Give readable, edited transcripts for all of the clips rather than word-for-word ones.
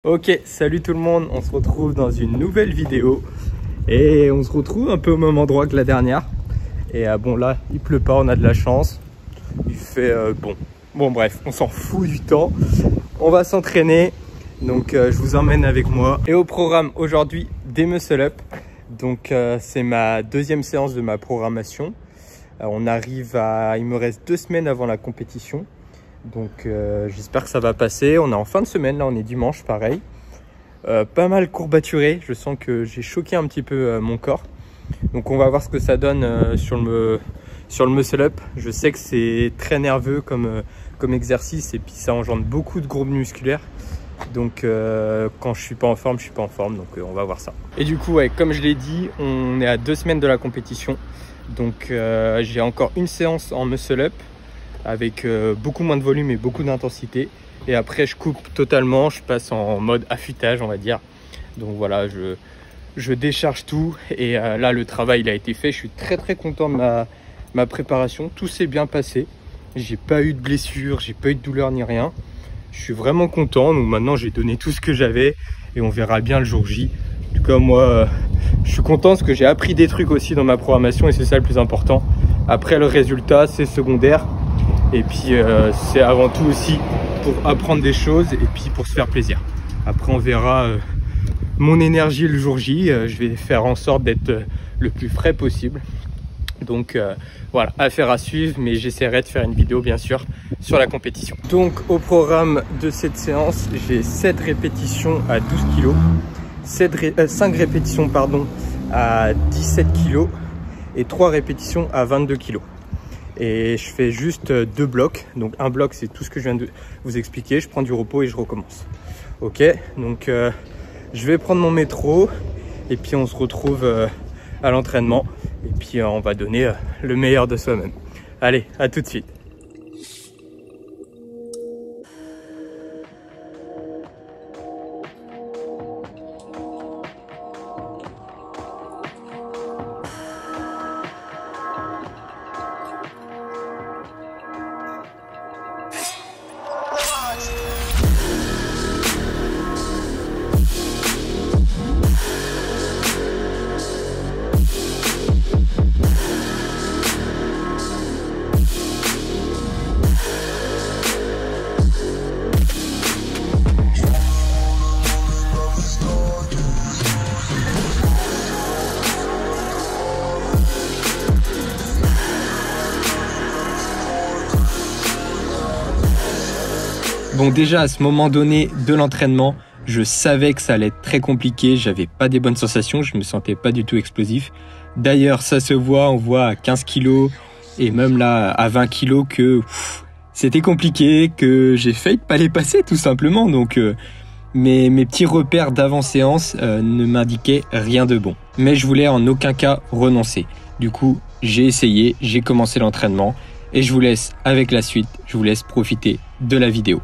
Ok, salut tout le monde, on se retrouve dans une nouvelle vidéo et on se retrouve un peu au même endroit que la dernière. Et bon là, il pleut pas, on a de la chance. Il fait bon bref, on s'en fout du temps. On va s'entraîner, donc je vous emmène avec moi. Et au programme aujourd'hui, des muscle up. Donc c'est ma deuxième séance de ma programmation. On arrive à, il me reste 2 semaines avant la compétition. Donc j'espère que ça va passer. On est en fin de semaine, là on est dimanche, pareil. Pas mal courbaturé, je sens que j'ai choqué un petit peu mon corps. Donc on va voir ce que ça donne sur le muscle up. Je sais que c'est très nerveux comme exercice et puis ça engendre beaucoup de groupes musculaires. Donc quand je suis pas en forme, je suis pas en forme. Donc on va voir ça. Et du coup, ouais, comme je l'ai dit, on est à 2 semaines de la compétition. Donc j'ai encore une séance en muscle up avec beaucoup moins de volume et beaucoup d'intensité. Et après, je coupe totalement, je passe en mode affûtage, on va dire. Donc voilà, je décharge tout. Et là, le travail il a été fait. Je suis très content de ma préparation. Tout s'est bien passé. J'ai pas eu de blessure, j'ai pas eu de douleur ni rien. Je suis vraiment content. Donc maintenant, j'ai donné tout ce que j'avais et on verra bien le jour J. En tout cas, moi, je suis content parce que j'ai appris des trucs aussi dans ma programmation et c'est ça le plus important. Après, le résultat, c'est secondaire. Et puis c'est avant tout aussi pour apprendre des choses et puis pour se faire plaisir. Après on verra mon énergie le jour J. Je vais faire en sorte d'être le plus frais possible. Donc voilà, affaire à suivre, mais j'essaierai de faire une vidéo bien sûr sur la compétition. Donc au programme de cette séance, j'ai 7 répétitions à 12 kg, 5 répétitions pardon, à 17 kg et 3 répétitions à 22 kg. Et je fais juste 2 blocs. Donc un bloc, c'est tout ce que je viens de vous expliquer. Je prends du repos et je recommence. Ok, donc je vais prendre mon métro et puis on se retrouve à l'entraînement. Et puis on va donner le meilleur de soi-même. Allez, à tout de suite. Bon, déjà à ce moment donné de l'entraînement, je savais que ça allait être très compliqué. J'avais pas des bonnes sensations, je me sentais pas du tout explosif. D'ailleurs, ça se voit, on voit à 15 kg et même là à 20 kg que c'était compliqué, que j'ai failli pas les passer tout simplement. Donc mes petits repères d'avant-séance ne m'indiquaient rien de bon. Mais je voulais en aucun cas renoncer. Du coup, j'ai essayé, j'ai commencé l'entraînement et je vous laisse avec la suite, je vous laisse profiter de la vidéo.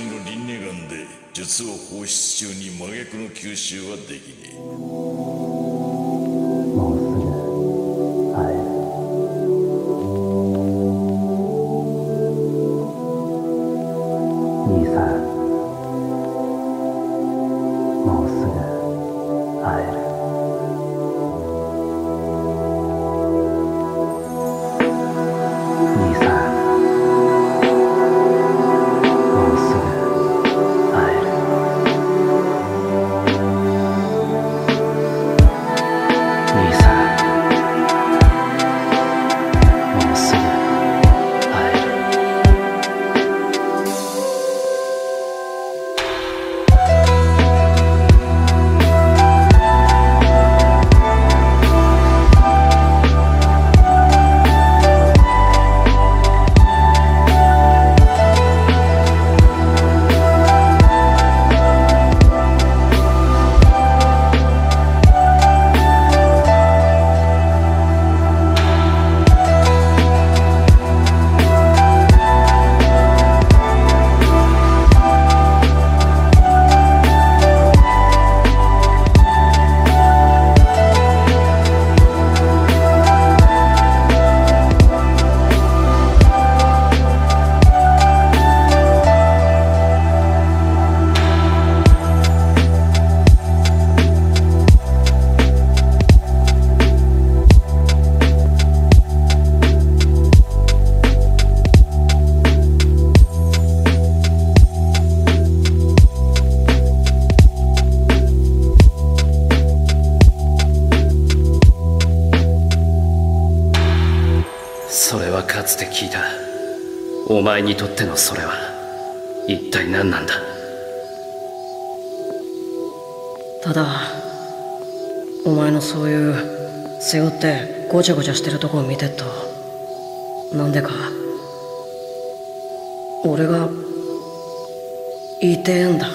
りの輪廻眼で術を放出中に真逆の吸収はできねえ。もうすぐ会える。兄さん、もうすぐ会える。兄さん、もうすぐ会える。兄さん、もうすぐ会える。それはかつて聞いた。お前にとってのそれは一体何なんだ。ただお前のそういう背負ってごちゃごちゃしてるとこを見てっと、なんでか俺が言いてえんだ。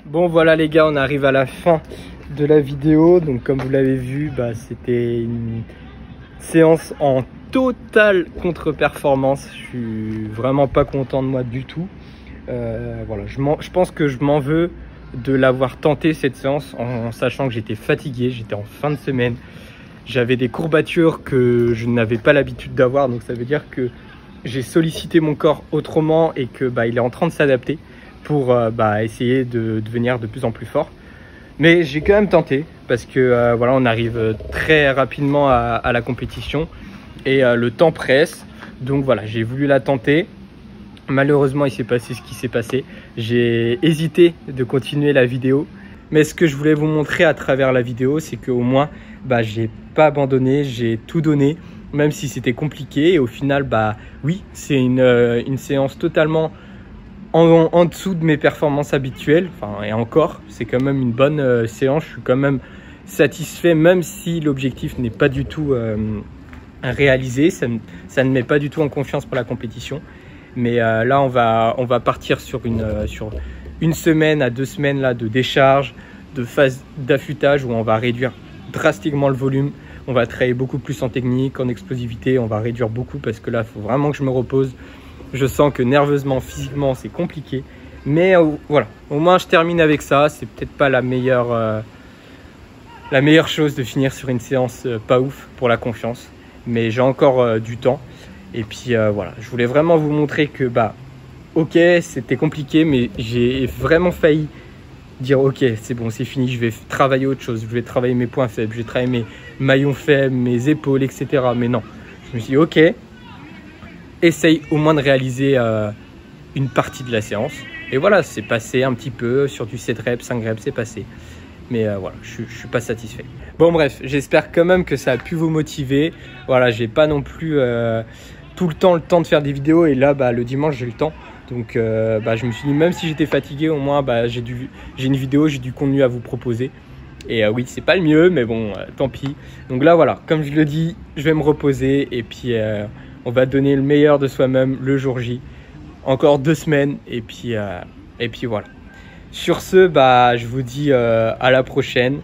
Bon voilà les gars, on arrive à la fin de la vidéo. Donc comme vous l'avez vu, c'était une séance en totale contre-performance. Je suis vraiment pas content de moi du tout. Voilà, je pense que je m'en veux de l'avoir tenté cette séance en sachant que j'étais fatigué, j'étais en fin de semaine. J'avais des courbatures que je n'avais pas l'habitude d'avoir, donc ça veut dire que j'ai sollicité mon corps autrement et que il est en train de s'adapter pour essayer de devenir de plus en plus fort. Mais j'ai quand même tenté parce que voilà, on arrive très rapidement à la compétition et le temps presse. Donc voilà, j'ai voulu la tenter. Malheureusement, il s'est passé ce qui s'est passé. J'ai hésité de continuer la vidéo. Mais ce que je voulais vous montrer à travers la vidéo, c'est qu'au moins, j'ai pas abandonné, j'ai tout donné, même si c'était compliqué. Et au final, oui, c'est une séance totalement en dessous de mes performances habituelles. Enfin, et encore, c'est quand même une bonne séance. Je suis quand même satisfait, même si l'objectif n'est pas du tout réalisé. Ça ne met pas du tout en confiance pour la compétition. Mais là, on va partir sur une semaine à 2 semaines là, de décharge, de phase d'affûtage où on va réduire drastiquement le volume. On va travailler beaucoup plus en technique, en explosivité. On va réduire beaucoup parce que là, il faut vraiment que je me repose. Je sens que nerveusement, physiquement, c'est compliqué. Mais voilà, au moins je termine avec ça. C'est peut-être pas la meilleure chose de finir sur une séance pas ouf pour la confiance. Mais j'ai encore du temps. Et puis voilà, je voulais vraiment vous montrer que ok, c'était compliqué, mais j'ai vraiment failli dire ok, c'est bon, c'est fini, je vais travailler autre chose, je vais travailler mes points faibles, je vais travailler mes maillons faibles, mes épaules, etc. Mais non, je me suis dit ok, essaye au moins de réaliser une partie de la séance. Et voilà, c'est passé un petit peu sur du 7 reps, 5 reps, c'est passé. Mais voilà, je suis pas satisfait. Bon bref, j'espère quand même que ça a pu vous motiver. Voilà, j'ai pas non plus tout le temps de faire des vidéos. Et là, le dimanche, j'ai le temps. Donc je me suis dit, même si j'étais fatigué, au moins j'ai une vidéo, j'ai du contenu à vous proposer. Et oui, c'est pas le mieux, mais bon, tant pis. Donc là, voilà, comme je le dis, je vais me reposer. Et puis, on va donner le meilleur de soi-même le jour J. Encore 2 semaines. Et puis voilà. Sur ce, je vous dis à la prochaine.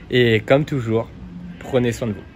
Et comme toujours, prenez soin de vous.